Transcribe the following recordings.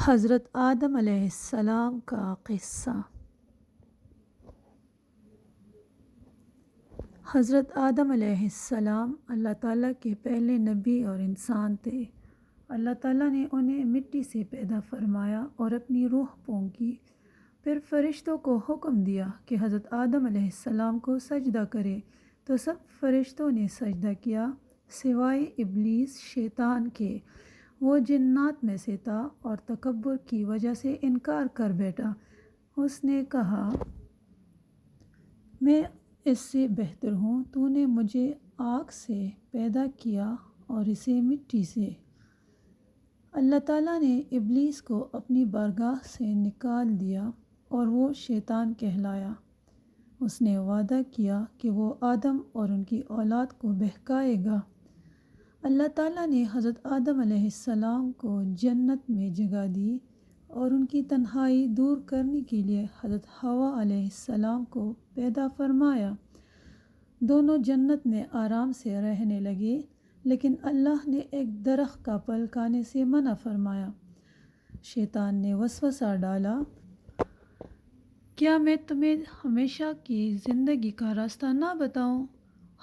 حضرت آدم علیہ السلام کا قصہ۔ حضرت آدم علیہ السلام اللہ تعالیٰ کے پہلے نبی اور انسان تھے۔ اللہ تعالیٰ نے انہیں مٹی سے پیدا فرمایا اور اپنی روح پھونکی، پھر فرشتوں کو حکم دیا کہ حضرت آدم علیہ السلام کو سجدہ کرے، تو سب فرشتوں نے سجدہ کیا سوائے ابلیس شیطان کے۔ وہ جنات میں سے تھا اور تکبر کی وجہ سے انکار کر بیٹھا۔ اس نے کہا، میں اس سے بہتر ہوں، تو نے مجھے آگ سے پیدا کیا اور اسے مٹی سے۔ اللہ تعالیٰ نے ابلیس کو اپنی بارگاہ سے نکال دیا اور وہ شیطان کہلایا۔ اس نے وعدہ کیا کہ وہ آدم اور ان کی اولاد کو بہکائے گا۔ اللہ تعالیٰ نے حضرت آدم علیہ السلام کو جنت میں جگہ دی اور ان کی تنہائی دور کرنے کے لیے حضرت حوا علیہ السلام کو پیدا فرمایا۔ دونوں جنت میں آرام سے رہنے لگے، لیکن اللہ نے ایک درخت کا پھل کھانے سے منع فرمایا۔ شیطان نے وسوسہ ڈالا، کیا میں تمہیں ہمیشہ کی زندگی کا راستہ نہ بتاؤں؟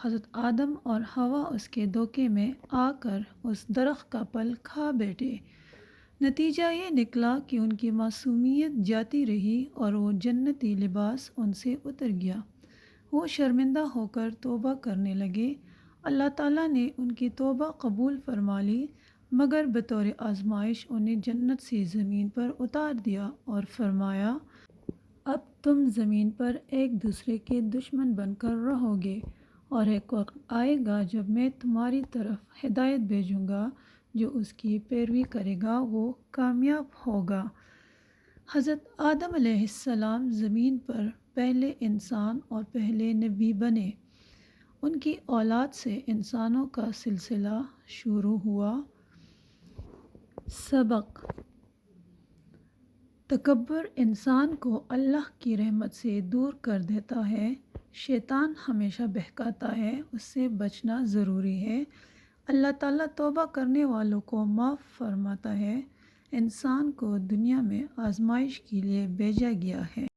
حضرت آدم اور حوا اس کے دھوکے میں آ کر اس درخت کا پھل کھا بیٹھے۔ نتیجہ یہ نکلا کہ ان کی معصومیت جاتی رہی اور وہ جنتی لباس ان سے اتر گیا۔ وہ شرمندہ ہو کر توبہ کرنے لگے۔ اللہ تعالیٰ نے ان کی توبہ قبول فرما لی، مگر بطور آزمائش انہیں جنت سے زمین پر اتار دیا اور فرمایا، اب تم زمین پر ایک دوسرے کے دشمن بن کر رہو گے، اور ایک وقت آئے گا جب میں تمہاری طرف ہدایت بھیجوں گا، جو اس کی پیروی کرے گا وہ کامیاب ہوگا۔ حضرت آدم علیہ السلام زمین پر پہلے انسان اور پہلے نبی بنے۔ ان کی اولاد سے انسانوں کا سلسلہ شروع ہوا۔ سبق: تکبر انسان کو اللہ کی رحمت سے دور کر دیتا ہے۔ شیطان ہمیشہ بہکاتا ہے، اس سے بچنا ضروری ہے۔ اللہ تعالیٰ توبہ کرنے والوں کو معاف فرماتا ہے۔ انسان کو دنیا میں آزمائش کے لیے بھیجا گیا ہے۔